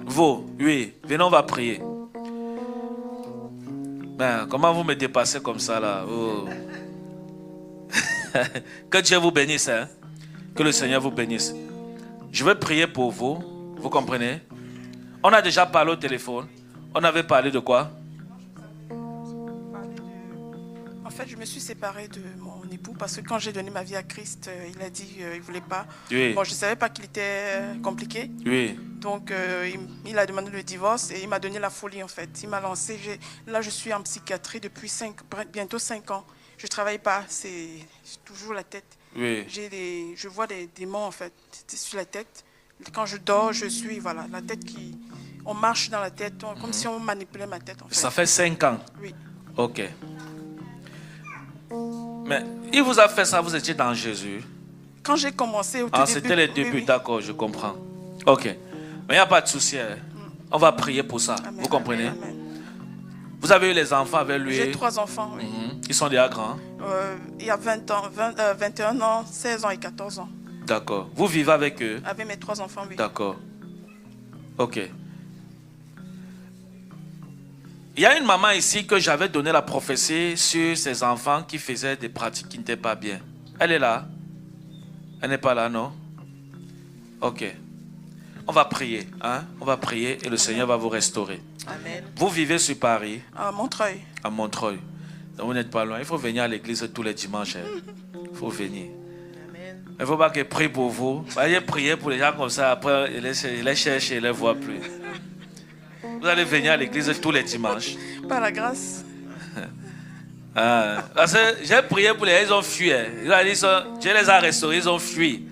Vous, oui. Venez, on va prier. Ben, comment vous me dépassez comme ça là? Oh. Que Dieu vous bénisse. Hein? Que le Seigneur vous bénisse. Je vais prier pour vous. Vous comprenez? On a déjà parlé au téléphone. On avait parlé de quoi? En fait, je me suis séparée de mon époux parce que quand j'ai donné ma vie à Christ, il a dit qu'il ne voulait pas. Oui. Bon, je ne savais pas qu'il était compliqué. Oui. Donc, il a demandé le divorce et il m'a donné la folie, en fait. Il m'a lancé. Là, je suis en psychiatrie depuis bientôt 5 ans. Je ne travaille pas. C'est toujours la tête. Oui. Je vois des démons, en fait, sur la tête. Quand je dors, je suis, voilà, la tête qui... On marche dans la tête, comme si on manipulait ma tête, en fait. Ça fait 5 ans? Oui. Ok. Mais il vous a fait ça, vous étiez dans Jésus? Quand j'ai commencé au tout début... C'était les débuts, oui, oui. D'accord, je comprends. Ok. Mais il n'y a pas de souci. Hein. On va prier pour ça. Amen, vous comprenez? amen, amen. Vous avez eu les enfants avec lui? J'ai 3 enfants, oui. Ils sont déjà grands? Il y a 20 ans, 21 ans, 16 ans et 14 ans. D'accord. Vous vivez avec eux? Avec mes 3 enfants, oui. D'accord. Ok. Il y a une maman ici que j'avais donné la prophétie sur ses enfants qui faisaient des pratiques qui n'étaient pas bien. Elle est là? Elle n'est pas là, non? Ok. On va prier. Hein? On va prier et le Seigneur va vous restaurer. Amen. Vous vivez sur Paris? À Montreuil. À Montreuil. Donc vous n'êtes pas loin. Il faut venir à l'église tous les dimanches. Il faut venir. Il ne faut pas que prie pour vous. Allez prier pour les gens comme ça. Après, il les cherche et il ne les voit plus. Vous allez venir à l'église tous les dimanches. Par la grâce. Parce que j'ai prié pour les gens, ils ont fui. Je les ai restaurés, ils ont fui.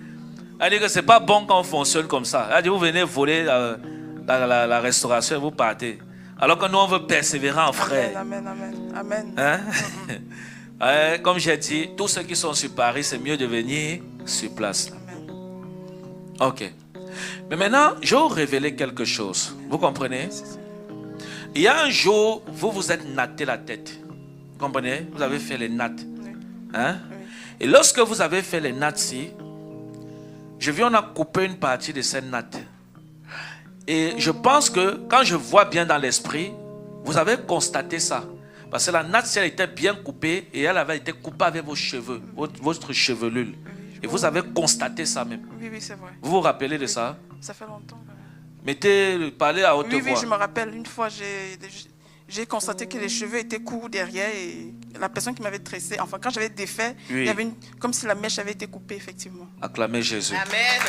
Elle dit que ce n'est pas bon quand on fonctionne comme ça. Elle dit, vous venez voler la restauration et vous partez. Alors que nous, on veut persévérer en frère. Amen, amen, amen. Hein? Comme j'ai dit, tous ceux qui sont sur Paris, c'est mieux de venir sur place. Amen. Ok. Mais maintenant, je vais vous révéler quelque chose. Vous comprenez? Il y a un jour, vous vous êtes natté la tête. Vous comprenez? Vous avez fait les nattes. Oui. Hein? Oui. Et lorsque vous avez fait les nattes-ci, je viens, on a coupé une partie de ces nattes. Et je pense que quand je vois bien dans l'esprit, vous avez constaté ça. Parce que la natte, si elle était bien coupée et elle avait été coupée avec vos cheveux, votre chevelure. Et vous avez constaté ça même. Oui, oui, c'est vrai. Vous vous rappelez de ça? Ça fait longtemps. Parlez à haute voix. Oui, je me rappelle. Une fois, j'ai constaté que les cheveux étaient courts derrière et la personne qui m'avait tressé, enfin, quand j'avais défait, il y avait comme si la mèche avait été coupée, effectivement. Acclamez Jésus. Amen.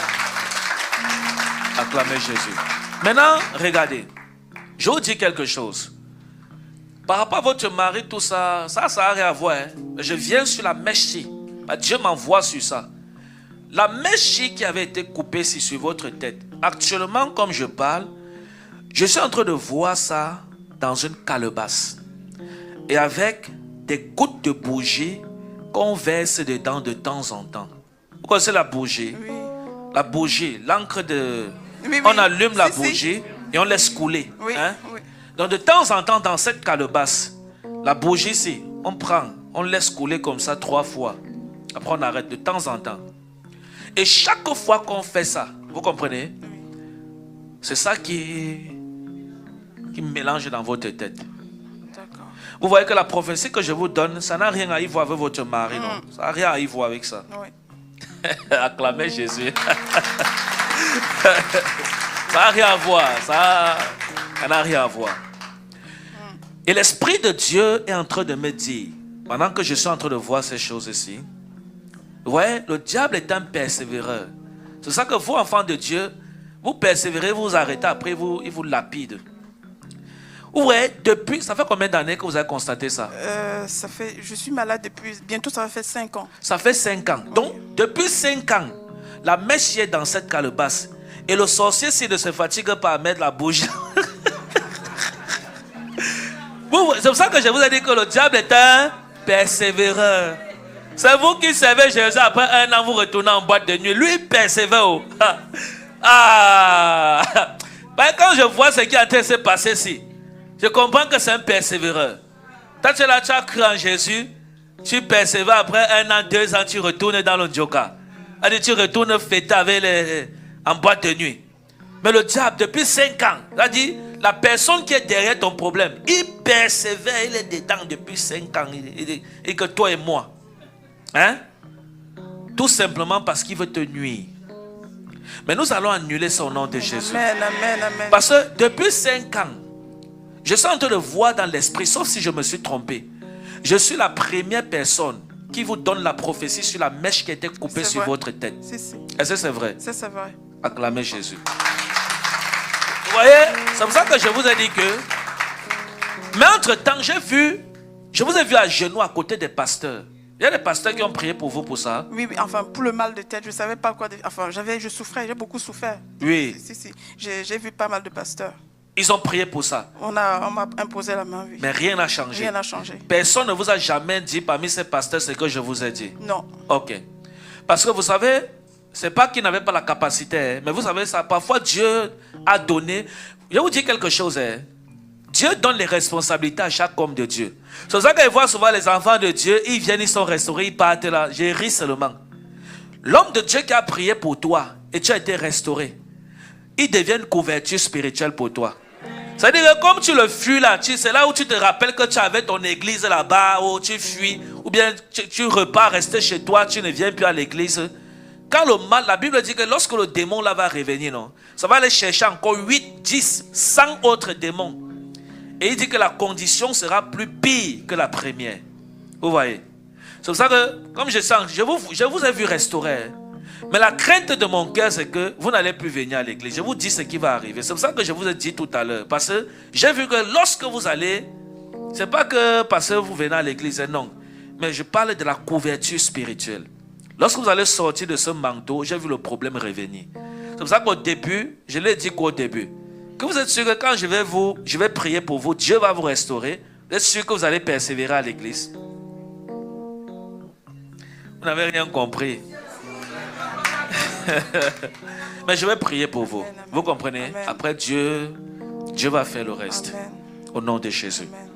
Acclamez Jésus. Maintenant, regardez. Je vous dis quelque chose. Par rapport à votre mari, tout ça, ça n'a rien à voir. Hein. Je viens sur la mèche-ci. Dieu m'envoie sur ça. La mèche qui avait été coupée sur votre tête. Actuellement, comme je parle, je suis en train de voir ça dans une calebasse. Et avec des gouttes de bougie qu'on verse dedans de temps en temps. Vous connaissez la bougie? Oui. La bougie, l'encre de... Oui, oui. On allume la bougie et on laisse couler. Oui, Hein? oui. Donc de temps en temps, dans cette calebasse, la bougie ici, on prend, on laisse couler comme ça 3 fois. Après on arrête de temps en temps. Et chaque fois qu'on fait ça, vous comprenez? C'est ça qui mélange dans votre tête. D'accord. Vous voyez que la prophétie que je vous donne, ça n'a rien à y voir avec votre mari, non? Ça n'a rien à y voir avec ça. Oui. Acclamez Jésus. Ça n'a rien à voir. Ça n'a rien à voir. Et l'Esprit de Dieu est en train de me dire, pendant que je suis en train de voir ces choses ici, vous voyez, le diable est un persévéreur. C'est ça que vous, enfants de Dieu, vous persévérez, vous vous arrêtez, après il vous lapide. Vous voyez, depuis, ça fait combien d'années que vous avez constaté ça? Je suis malade depuis, bientôt ça va faire 5 ans. Ça fait 5 ans. Donc, depuis 5 ans, la mèche est dans cette calebasse. Et le sorcier, s'il ne se fatigue pas à mettre la bougie. C'est pour ça que je vous ai dit que le diable est un persévéreur. C'est vous qui servez Jésus, après 1 an, vous retournez en boîte de nuit. Lui, il persévère. Quand je vois ce qui est en train de se passer ici, je comprends que c'est un persévéreur. Toi, tu as cru en Jésus, tu persévères, après 1 an, 2 ans, tu retournes dans le Djoka. Tu retournes fêter avec en boîte de nuit. Mais le diable, depuis 5 ans, il a dit, la personne qui est derrière ton problème, il persévère, il est dedans depuis 5 ans. Et que toi et moi. Hein? Tout simplement parce qu'il veut te nuire. Mais nous allons annuler ça au nom de Jésus. Amen, amen, amen. Parce que depuis 5 ans, je suis en train de voir dans l'esprit, sauf si je me suis trompé. Je suis la première personne qui vous donne la prophétie sur la mèche qui a été coupée sur votre tête. Est-ce que c'est vrai? C'est vrai. Acclamez Jésus. Vous voyez, c'est pour ça que je vous ai dit que... Mais entre-temps, je vous ai vu à genoux à côté des pasteurs. Il y a des pasteurs qui ont prié pour vous pour ça. Oui, enfin, pour le mal de tête, je ne savais pas quoi... Enfin, je souffrais, j'ai beaucoup souffert. Oui. Si. J'ai vu pas mal de pasteurs. Ils ont prié pour ça. On m'a imposé la main, oui. Mais rien n'a changé. Rien n'a changé. Personne ne vous a jamais dit parmi ces pasteurs ce que je vous ai dit. Non. Ok. Parce que vous savez, c'est pas qu'ils n'avaient pas la capacité, hein, mais vous savez, ça, parfois Dieu a donné. Je vais vous dire quelque chose. Hein. Dieu donne les responsabilités à chaque homme de Dieu. C'est pour ça qu'ils voient souvent les enfants de Dieu, ils viennent, ils sont restaurés, ils partent là. J'ai ri seulement. L'homme de Dieu qui a prié pour toi et tu as été restauré, il devient une couverture spirituelle pour toi. C'est-à-dire que comme tu le fuis là, c'est là où tu te rappelles que tu avais ton église là-bas, où tu fuis, ou bien tu repars rester chez toi, tu ne viens plus à l'église. Quand le mal, la Bible dit que lorsque le démon là va revenir, non, ça va aller chercher encore 8, 10, 100 autres démons. Et il dit que la condition sera plus pire que la première. Vous voyez? C'est pour ça que, comme je vous ai vu restaurer. Mais la crainte de mon cœur, c'est que vous n'allez plus venir à l'église. Je vous dis ce qui va arriver. C'est pour ça que je vous ai dit tout à l'heure. Parce que j'ai vu que lorsque vous allez, c'est pas que parce que vous venez à l'église, non. Mais je parle de la couverture spirituelle. Lorsque vous allez sortir de ce manteau, j'ai vu le problème revenir. C'est pour ça qu'au début, je l'ai dit qu'au début, que vous êtes sûr que quand je vais prier pour vous, Dieu va vous restaurer. Vous êtes sûr que vous allez persévérer à l'église? Vous n'avez rien compris. Mais je vais prier pour vous. Amen, amen. Vous comprenez? Amen. Après Dieu va faire le reste. Amen. Au nom de Jésus. Amen.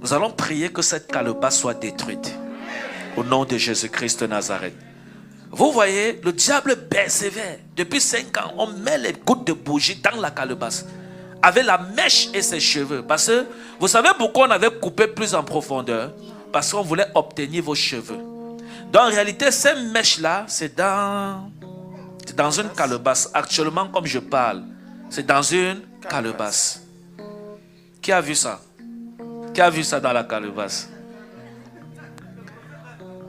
Nous allons prier que cette calebasse soit détruite. Au nom de Jésus-Christ de Nazareth. Vous voyez, le diable persévère. Depuis 5 ans, on met les gouttes de bougie dans la calebasse. Avec la mèche et ses cheveux. Parce que, vous savez pourquoi on avait coupé plus en profondeur? Parce qu'on voulait obtenir vos cheveux. Donc en réalité, ces mèches-là, c'est dans une calebasse. Actuellement, comme je parle, c'est dans une calebasse. Qui a vu ça? Qui a vu ça dans la calebasse?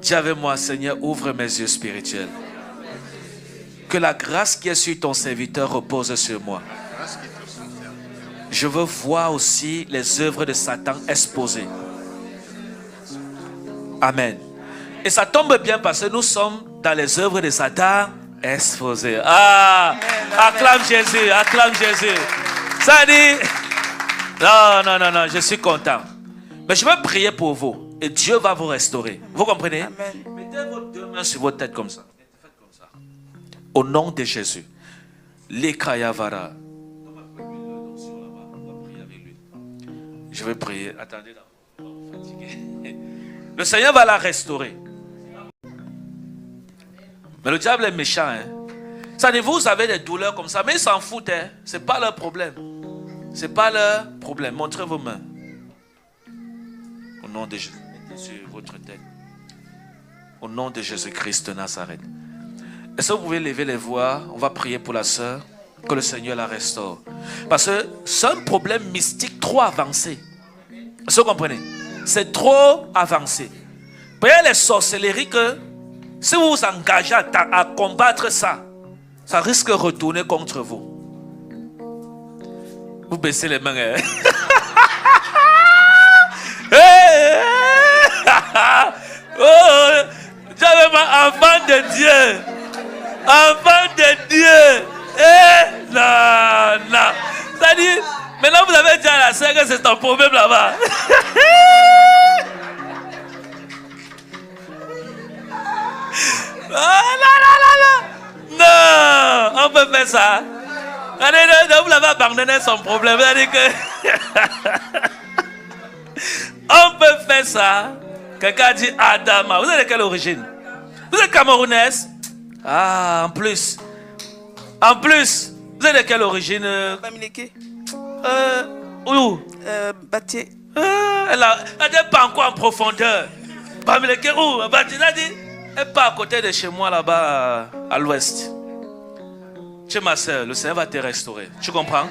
Dis avec moi, Seigneur, ouvre mes yeux spirituels. Que la grâce qui est sur ton serviteur repose sur moi. Je veux voir aussi les œuvres de Satan exposées. Amen. Et ça tombe bien parce que nous sommes dans les œuvres de Satan exposées. Ah, acclame Jésus, acclame Jésus. Ça dit, non, je suis content. Mais je vais prier pour vous et Dieu va vous restaurer. Vous comprenez? Amen. Mettez vos 2 mains sur votre tête comme ça. Faites comme ça. Au nom de Jésus. Lekayavara. Je vais prier. Attendez, fatigué. Le Seigneur va la restaurer. Mais le diable est méchant. Hein? Ça dit, vous avez des douleurs comme ça, mais ils s'en foutent. Hein? Ce n'est pas leur problème. Ce n'est pas leur problème. Montrez vos mains. Au nom de Jésus. Mettez sur votre tête. Au nom de Jésus-Christ de Nazareth. Est-ce que vous pouvez lever les voix? On va prier pour la sœur. Que le Seigneur la restaure. Parce que c'est un problème mystique trop avancé. Est-ce que vous comprenez? C'est trop avancé. Voyez les sorcelleries que si vous vous engagez à combattre ça, ça risque de retourner contre vous. Vous baissez les mains. Hein? Oh, j'avais ma enfant de Dieu. Enfant de Dieu. Non. Ça dit, maintenant vous avez dit à la sœur que c'est ton problème là-bas. Non, on peut faire ça. Vous l'avez abandonné son problème. On peut faire ça. Quelqu'un dit Adama. Vous êtes de quelle origine? Vous êtes camerounaise? Ah, en plus. En plus, vous êtes de quelle origine? Bamileke. Où? Batié. Elle n'est pas encore en profondeur. Bamileke où? Batié, elle n'est pas à côté de chez moi là-bas à l'ouest. Tu es ma soeur, le Seigneur va te restaurer. Tu comprends?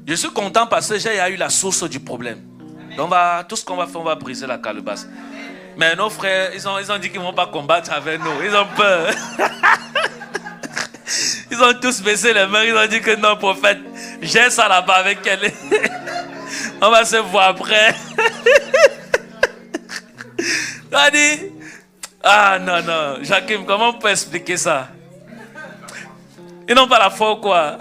Je suis content parce que j'ai eu la source du problème. Donc tout ce qu'on va faire, on va briser la calebasse. Mais nos frères, ils ont dit qu'ils ne vont pas combattre avec nous. Ils ont peur. Ils ont tous baissé les mains. Ils ont dit que non, prophète, j'ai ça là-bas avec elle. On va se voir après. On a dit, ah non, Joachim, comment on peut expliquer ça? Ils n'ont pas la foi ou quoi?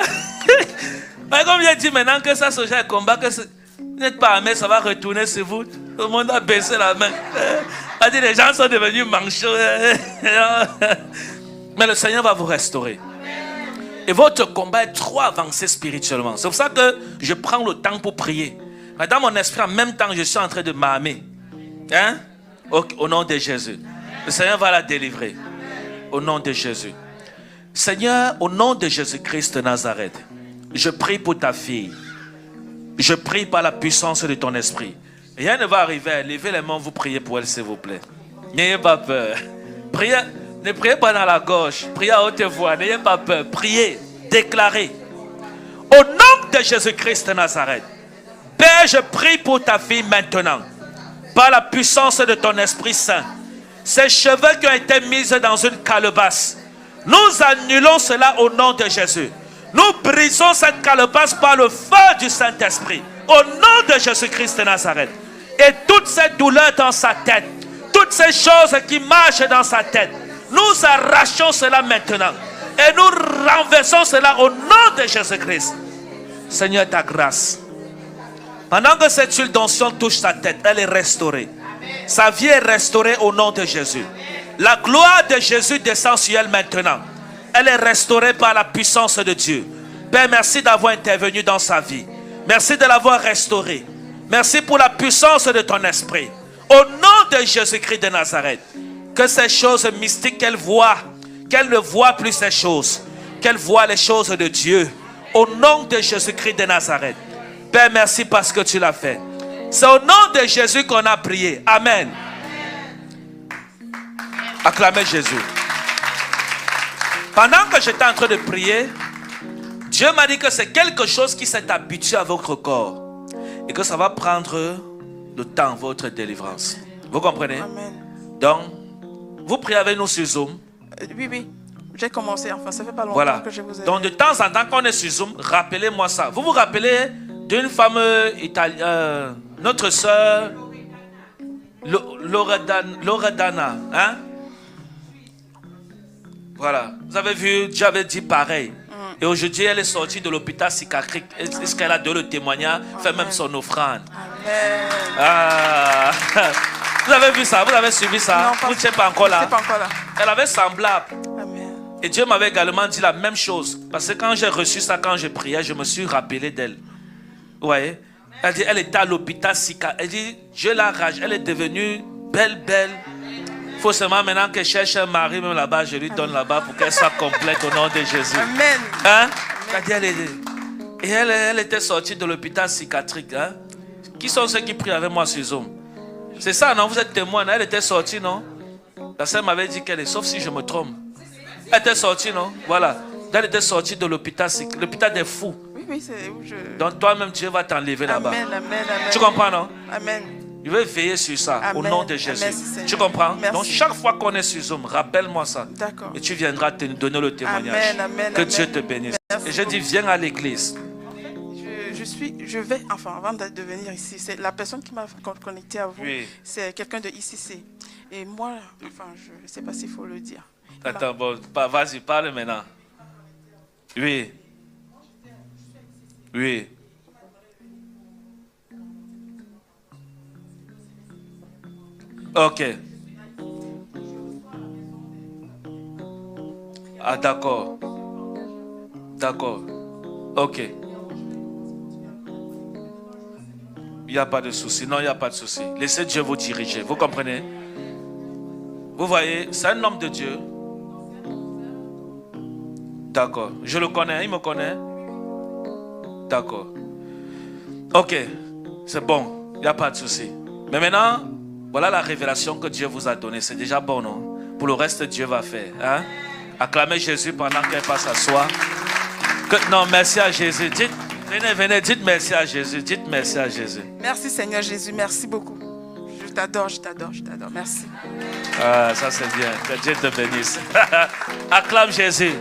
Mais comme j'ai dit maintenant que ça, ce genre de combat, que vous n'êtes pas armé, ça va retourner sur vous. Tout le monde a baissé la main. On a dit, les gens sont devenus manchots. Mais le Seigneur va vous restaurer. Et votre combat est trop avancé spirituellement. C'est pour ça que je prends le temps pour prier. Mais dans mon esprit, en même temps, je suis en train de m'armer. Hein? Au nom de Jésus. Le Seigneur va la délivrer. Au nom de Jésus. Seigneur, au nom de Jésus-Christ de Nazareth, je prie pour ta fille. Je prie par la puissance de ton esprit. Rien ne va arriver. Levez les mains, vous priez pour elle, s'il vous plaît. N'ayez pas peur. Priez, ne priez pas dans la gauche. Priez à haute voix. N'ayez pas peur. Priez, déclarez. Au nom de Jésus-Christ de Nazareth, Père, je prie pour ta fille maintenant. Par la puissance de ton Esprit Saint. Ces cheveux qui ont été mis dans une calebasse, nous annulons cela au nom de Jésus. Nous brisons cette calebasse par le feu du Saint-Esprit. Au nom de Jésus-Christ de Nazareth. Et toutes ces douleurs dans sa tête, toutes ces choses qui marchent dans sa tête, nous arrachons cela maintenant. Et nous renversons cela au nom de Jésus-Christ. Seigneur, ta grâce. Pendant que cette huile d'onction touche sa tête, elle est restaurée. Sa vie est restaurée au nom de Jésus. La gloire de Jésus descend sur elle maintenant. Elle est restaurée par la puissance de Dieu. Père, merci d'avoir intervenu dans sa vie. Merci de l'avoir restaurée. Merci pour la puissance de ton esprit. Au nom de Jésus-Christ de Nazareth, que ces choses mystiques qu'elle voit, qu'elle ne voit plus ces choses, qu'elle voit les choses de Dieu. Au nom de Jésus-Christ de Nazareth. Père, merci parce que tu l'as fait. C'est au nom de Jésus qu'on a prié. Amen. Acclamez Jésus. Pendant que j'étais en train de prier, Dieu m'a dit que c'est quelque chose qui s'est habitué à votre corps. Et que ça va prendre le temps, votre délivrance. Vous comprenez? Amen. Donc, vous priez avec nous sur Zoom. Oui. J'ai commencé, enfin, ça fait pas longtemps Voilà. que je vous ai... Donc, de temps en temps, quand on est sur Zoom, rappelez-moi ça. Vous vous rappelez d'une femme italienne, notre soeur Loredana, hein? Voilà. Vous avez vu, j'avais dit pareil. Et aujourd'hui, elle est sortie de l'hôpital psychiatrique. Est-ce qu'elle a donné le témoignage? Fait même son offrande. Amen. Ah. Vous avez vu ça? Vous avez suivi ça? Non, vous n'étiez pas encore là? pas encore là. Elle avait semblable. Amen. Et Dieu m'avait également dit la même chose. Parce que quand j'ai reçu ça, quand je priais, je me suis rappelé d'elle. Vous voyez? Elle dit, elle était à l'hôpital psychiatrique. Elle dit, Dieu la rage. Elle est devenue belle. Il faut seulement maintenant qu'elle cherche un mari, même là-bas, je lui donne là-bas pour qu'elle soit complète au nom de Jésus. Amen. Hein? Et elle était sortie de l'hôpital psychiatrique. Hein? Qui sont ceux qui prient avec moi sur Zoom? C'est ça, non? Vous êtes témoin. Elle était sortie, non? La sœur m'avait dit qu'elle est, sauf si je me trompe. Elle était sortie, non? Voilà. Elle était sortie de l'hôpital des fous. Oui, c'est où je... Donc toi-même, Dieu va t'enlever là-bas. Amen. Tu comprends, non? Amen. Je vais veiller sur ça. Amen. Au nom de Jésus. Merci, tu comprends? Merci. Donc chaque fois qu'on est sur Zoom, rappelle-moi ça. D'accord. Et tu viendras te donner le témoignage. Amen. Que Dieu te bénisse. Merci. Et je dis, viens à l'église. Je vais, enfin, avant de venir ici, c'est la personne qui m'a connecté à vous, oui. C'est quelqu'un de ICC. Et moi, enfin, je ne sais pas s'il faut le dire. Attends, bon, vas-y, parle maintenant. Oui. Ok. Ah, d'accord. Ok. Il n'y a pas de souci. Non, il n'y a pas de souci. Laissez Dieu vous diriger. Vous comprenez? Vous voyez, c'est un homme de Dieu D'accord. Je le connais, il me connaît. D'accord. Ok, c'est bon, il n'y a pas de souci. Mais maintenant, voilà la révélation que Dieu vous a donnée. C'est déjà bon, non? Pour le reste, Dieu va faire. Hein? Acclamez Jésus pendant qu'elle passe s'asseoir. Non, merci à Jésus. Venez, dites merci à Jésus. Dites merci à Jésus. Merci Seigneur Jésus, merci beaucoup. Je t'adore. Merci. Ah, ça c'est bien. Que Dieu te bénisse. Acclame Jésus.